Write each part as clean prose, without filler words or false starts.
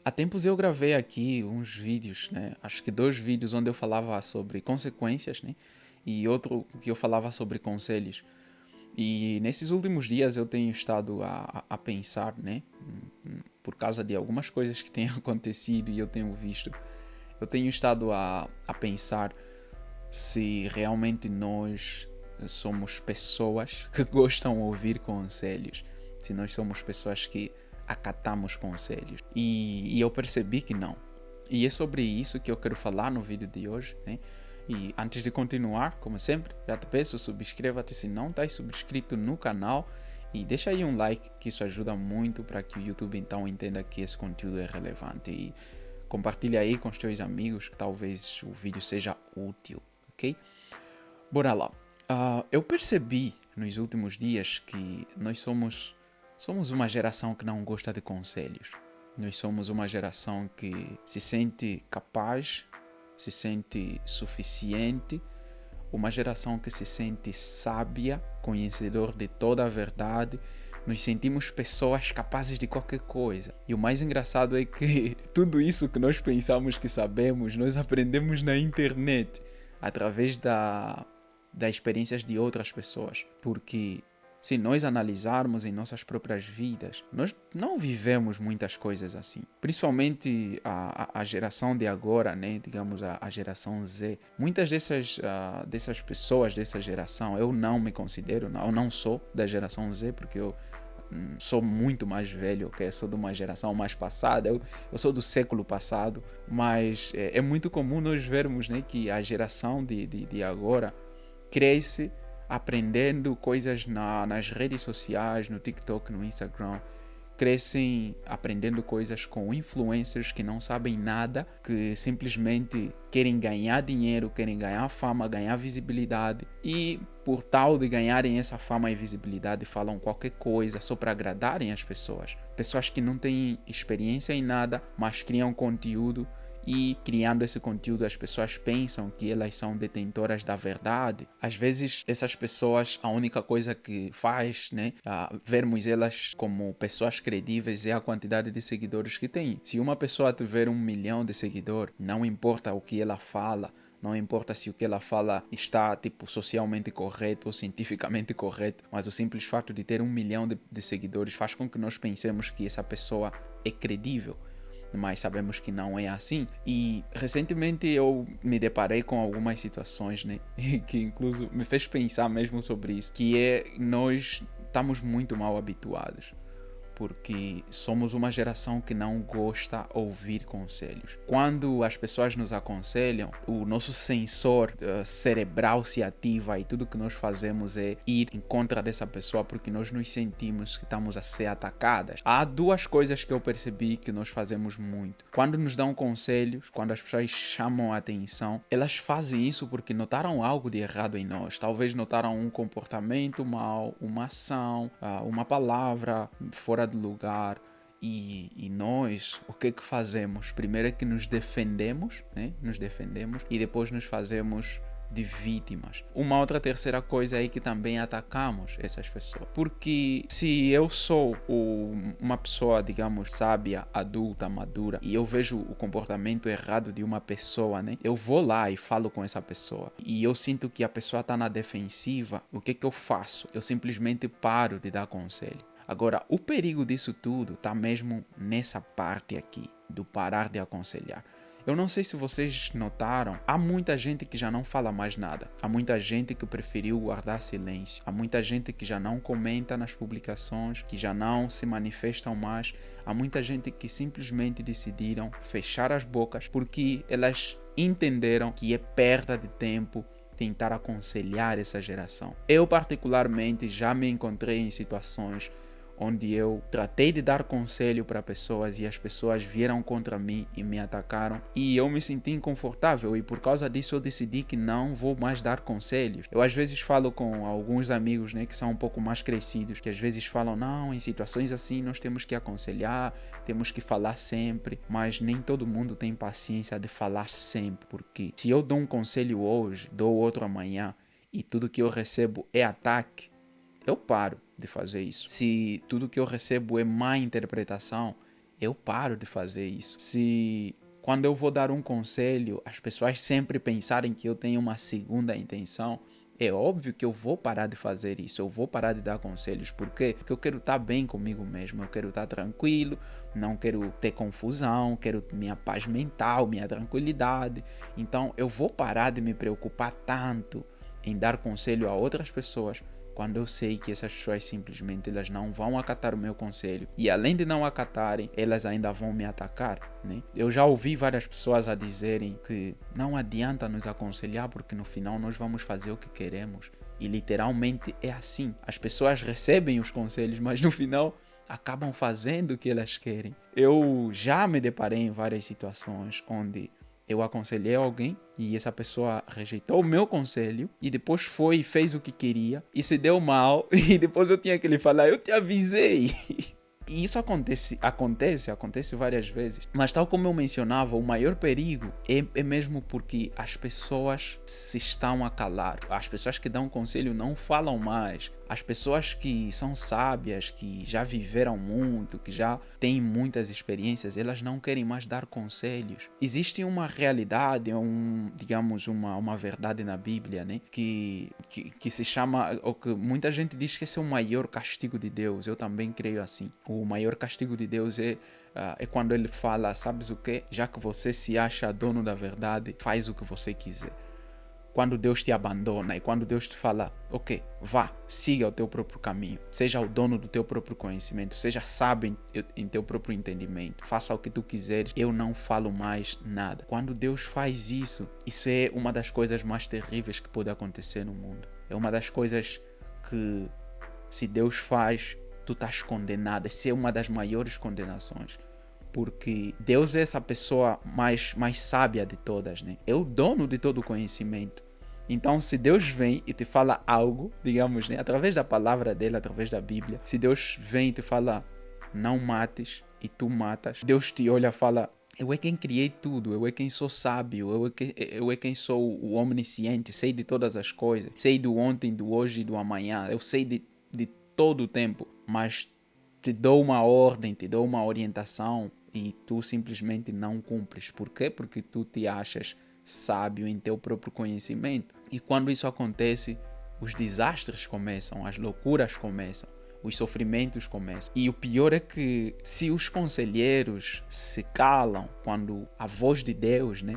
Há tempos eu gravei aqui uns vídeos, né? Acho que dois vídeos onde eu falava sobre consequências, né? E outro que eu falava sobre conselhos. E nesses últimos dias eu tenho estado a pensar, né? Por causa de algumas coisas que têm acontecido e eu tenho visto. Eu tenho estado a pensar se realmente nós somos pessoas que gostam de ouvir conselhos. Se nós somos pessoas que acatamos conselhos. E eu percebi que não. E é sobre isso que eu quero falar no vídeo de hoje, né? E antes de continuar, como sempre, já te peço, subscreva-te se não estás subscrito no canal e deixa aí um like, que isso ajuda muito para que o YouTube então entenda que esse conteúdo é relevante. E compartilha aí com os teus amigos que talvez o vídeo seja útil, ok? Bora lá. Eu percebi nos últimos dias que nós somos uma geração que não gosta de conselhos. Nós somos uma geração que se sente capaz, se sente suficiente, uma geração que se sente sábia, conhecedor de toda a verdade. Nos sentimos pessoas capazes de qualquer coisa. E o mais engraçado é que tudo isso que nós pensamos que sabemos, nós aprendemos na internet, através das experiências de outras pessoas. Porque se nós analisarmos em nossas próprias vidas, nós não vivemos muitas coisas assim. Principalmente a geração de agora, né? Digamos a geração Z. Muitas dessas pessoas dessa geração, eu não me considero, eu não sou da geração Z, porque eu sou muito mais velho, okay? Sou de uma geração mais passada, eu sou do século passado, mas é muito comum nós vermos, né, que a geração de agora cresce aprendendo coisas nas redes sociais, no TikTok, no Instagram. Crescem aprendendo coisas com influencers que não sabem nada, que simplesmente querem ganhar dinheiro, querem ganhar fama, ganhar visibilidade e por tal de ganharem essa fama e visibilidade falam qualquer coisa só para agradarem as pessoas. Pessoas que não têm experiência em nada, mas criam conteúdo e criando esse conteúdo as pessoas pensam que elas são detentoras da verdade. Às vezes essas pessoas, a única coisa que faz, né, vermos elas como pessoas credíveis é a quantidade de seguidores que tem. Se uma pessoa tiver 1 milhão de seguidores, não importa o que ela fala, não importa se o que ela fala está socialmente correto ou cientificamente correto, mas o simples fato de ter 1 milhão de seguidores faz com que nós pensemos que essa pessoa é credível, mas sabemos que não é assim. E recentemente eu me deparei com algumas situações, né, que incluso me fez pensar mesmo sobre isso, que é nós estamos muito mal habituados, porque somos uma geração que não gosta de ouvir conselhos. Quando as pessoas nos aconselham, o nosso sensor cerebral se ativa e tudo que nós fazemos é ir em contra dessa pessoa porque nós nos sentimos que estamos a ser atacadas. Há duas coisas que eu percebi que nós fazemos muito. Quando nos dão conselhos, quando as pessoas chamam a atenção, elas fazem isso porque notaram algo de errado em nós. Talvez notaram um comportamento mau, uma ação, uma palavra fora de lugar. E nós, o que fazemos? Primeiro é que nos defendemos, né? Nos defendemos e depois nos fazemos de vítimas. Uma outra terceira coisa é que também atacamos essas pessoas. Porque se eu sou uma pessoa, digamos, sábia, adulta, madura, e eu vejo o comportamento errado de uma pessoa, né? Eu vou lá e falo com essa pessoa. E eu sinto que a pessoa está na defensiva. O que eu faço? Eu simplesmente paro de dar conselho. Agora, o perigo disso tudo está mesmo nessa parte aqui, do parar de aconselhar. Eu não sei se vocês notaram, há muita gente que já não fala mais nada. Há muita gente que preferiu guardar silêncio. Há muita gente que já não comenta nas publicações, que já não se manifestam mais. Há muita gente que simplesmente decidiram fechar as bocas porque elas entenderam que é perda de tempo tentar aconselhar essa geração. Eu particularmente já me encontrei em situações onde eu tratei de dar conselho para pessoas e as pessoas vieram contra mim e me atacaram e eu me senti inconfortável e por causa disso eu decidi que não vou mais dar conselhos. Eu às vezes falo com alguns amigos, né, que são um pouco mais crescidos, que às vezes falam, não, em situações assim nós temos que aconselhar, temos que falar sempre, mas nem todo mundo tem paciência de falar sempre, porque se eu dou um conselho hoje, dou outro amanhã e tudo que eu recebo é ataque, eu paro de fazer isso. Se tudo que eu recebo é má interpretação, eu paro de fazer isso. Se quando eu vou dar um conselho, as pessoas sempre pensarem que eu tenho uma segunda intenção, é óbvio que eu vou parar de fazer isso, eu vou parar de dar conselhos. Por quê? Porque eu quero estar bem comigo mesmo, eu quero estar tranquilo, não quero ter confusão, quero minha paz mental, minha tranquilidade. Então eu vou parar de me preocupar tanto em dar conselho a outras pessoas quando eu sei que essas pessoas simplesmente elas não vão acatar o meu conselho. E além de não acatarem, elas ainda vão me atacar, né? Eu já ouvi várias pessoas a dizerem que não adianta nos aconselhar porque no final nós vamos fazer o que queremos. E literalmente é assim. As pessoas recebem os conselhos, mas no final acabam fazendo o que elas querem. Eu já me deparei em várias situações onde eu aconselhei alguém e essa pessoa rejeitou o meu conselho e depois foi e fez o que queria e se deu mal e depois eu tinha que lhe falar, eu te avisei. E isso acontece várias vezes. Mas tal como eu mencionava, o maior perigo é mesmo porque as pessoas se estão a calar. As pessoas que dão conselho não falam mais. As pessoas que são sábias, que já viveram muito, que já têm muitas experiências, elas não querem mais dar conselhos. Existe uma realidade, digamos, uma verdade na Bíblia, né? Que se chama, ou que muita gente diz que esse é o maior castigo de Deus. Eu também creio assim. O maior castigo de Deus é quando ele fala, sabes o quê? Já que você se acha dono da verdade, faz o que você quiser. Quando Deus te abandona e quando Deus te fala, ok, vá, siga o teu próprio caminho, seja o dono do teu próprio conhecimento, seja sábio em teu próprio entendimento, faça o que tu quiseres, eu não falo mais nada. Quando Deus faz isso, isso é uma das coisas mais terríveis que pode acontecer no mundo. É uma das coisas que, se Deus faz, tu estás condenado. Essa é uma das maiores condenações. Porque Deus é essa pessoa mais sábia de todas, né? É o dono de todo o conhecimento. Então, se Deus vem e te fala algo, digamos, né, através da palavra dele, através da Bíblia, se Deus vem e te fala, não mates, e tu matas, Deus te olha e fala, eu é quem criei tudo, eu é quem sou sábio, eu é quem sou o omnisciente, sei de todas as coisas, sei do ontem, do hoje e do amanhã, eu sei de todo o tempo, mas te dou uma ordem, te dou uma orientação e tu simplesmente não cumpres. Por quê? Porque tu te achas sábio em teu próprio conhecimento. E quando isso acontece, os desastres começam, as loucuras começam, os sofrimentos começam. E o pior é que se os conselheiros se calam quando a voz de Deus, né,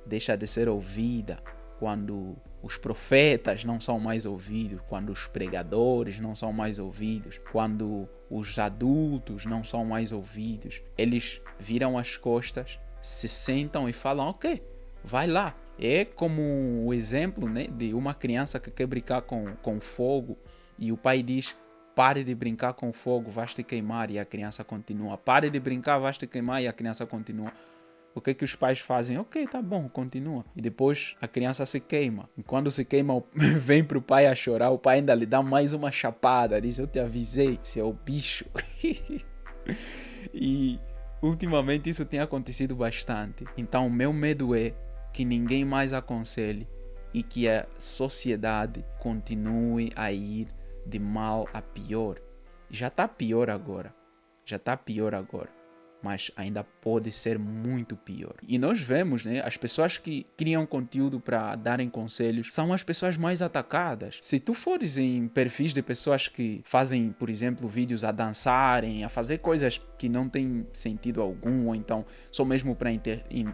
deixa de ser ouvida, quando os profetas não são mais ouvidos, quando os pregadores não são mais ouvidos, quando os adultos não são mais ouvidos, eles viram as costas, se sentam e falam, ok, vai lá. É como o exemplo, né, de uma criança que quer brincar com fogo e o pai diz, pare de brincar com fogo, vais te queimar, e a criança continua. Pare de brincar, vais te queimar, e a criança continua. O que os pais fazem? Ok, tá bom, continua. E depois a criança se queima. E quando se queima, vem pro pai a chorar. O pai ainda lhe dá mais uma chapada. Diz, eu te avisei, seu bicho. E ultimamente isso tem acontecido bastante. Então o meu medo é que ninguém mais aconselhe e que a sociedade continue a ir de mal a pior. Já está pior agora. Mas ainda pode ser muito pior. E nós vemos, né, as pessoas que criam conteúdo para darem conselhos são as pessoas mais atacadas. Se tu fores em perfis de pessoas que fazem, por exemplo, vídeos a dançarem, a fazer coisas que não têm sentido algum, ou então só mesmo para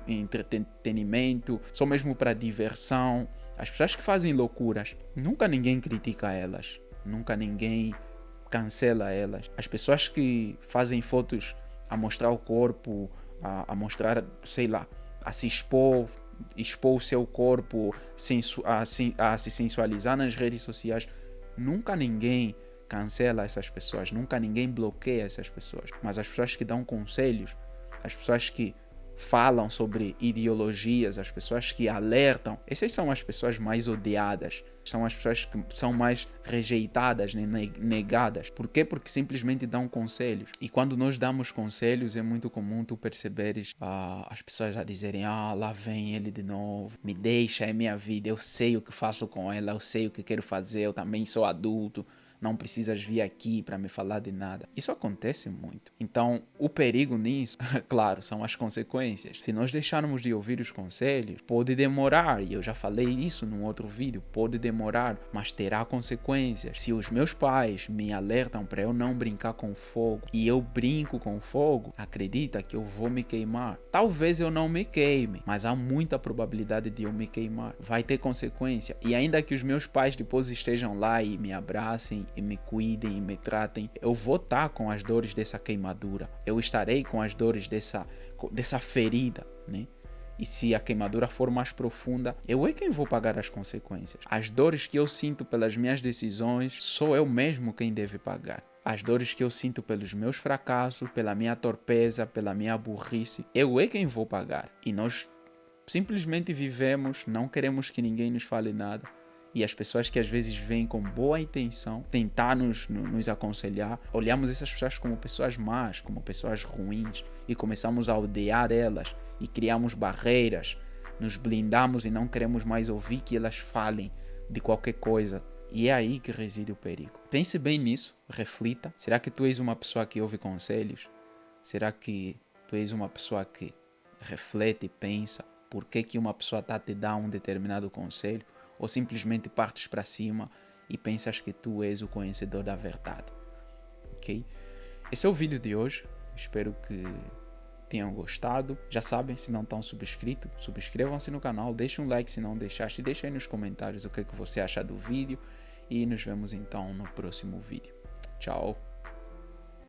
entretenimento, só mesmo para diversão, as pessoas que fazem loucuras, nunca ninguém critica elas, nunca ninguém cancela elas. As pessoas que fazem fotos a mostrar o corpo, a mostrar, sei lá, a se expor o seu corpo, a se sensualizar nas redes sociais, nunca ninguém cancela essas pessoas, nunca ninguém bloqueia essas pessoas. Mas as pessoas que dão conselhos, as pessoas que falam sobre ideologias, as pessoas que alertam, essas são as pessoas mais odiadas, são as pessoas que são mais rejeitadas, né, negadas. Por quê? Porque simplesmente dão conselhos. E quando nós damos conselhos, é muito comum tu perceberes as pessoas a dizerem, lá vem ele de novo, me deixa, é minha vida, eu sei o que faço com ela, eu sei o que quero fazer, eu também sou adulto, não precisas vir aqui para me falar de nada. Isso acontece muito. Então, o perigo nisso, claro, são as consequências. Se nós deixarmos de ouvir os conselhos, pode demorar, e eu já falei isso num outro vídeo, pode demorar, mas terá consequências. Se os meus pais me alertam para eu não brincar com fogo e eu brinco com fogo, acredita que eu vou me queimar. Talvez eu não me queime, mas há muita probabilidade de eu me queimar. Vai ter consequência. E ainda que os meus pais depois estejam lá e me abracem, e me cuidem, e me tratem, eu vou estar com as dores dessa queimadura. Eu estarei com as dores dessa ferida, né? E se a queimadura for mais profunda, eu é quem vou pagar as consequências. As dores que eu sinto pelas minhas decisões, sou eu mesmo quem deve pagar. As dores que eu sinto pelos meus fracassos, pela minha torpeza, pela minha burrice, eu é quem vou pagar. E nós simplesmente vivemos, não queremos que ninguém nos fale nada. E as pessoas que às vezes vêm com boa intenção tentar nos aconselhar, olhamos essas pessoas como pessoas más, como pessoas ruins, e começamos a odiar elas e criamos barreiras, nos blindamos e não queremos mais ouvir que elas falem de qualquer coisa. E é aí que reside o perigo. Pense bem nisso, reflita. Será que tu és uma pessoa que ouve conselhos? Será que tu és uma pessoa que reflete e pensa por que uma pessoa está a te dar um determinado conselho? Ou simplesmente partes para cima e pensas que tu és o conhecedor da verdade? Ok? Esse é o vídeo de hoje. Espero que tenham gostado. Já sabem, se não estão subscritos, subscrevam-se no canal, deixem um like se não deixaste, deixem aí nos comentários o que você acha do vídeo e nos vemos então no próximo vídeo. Tchau!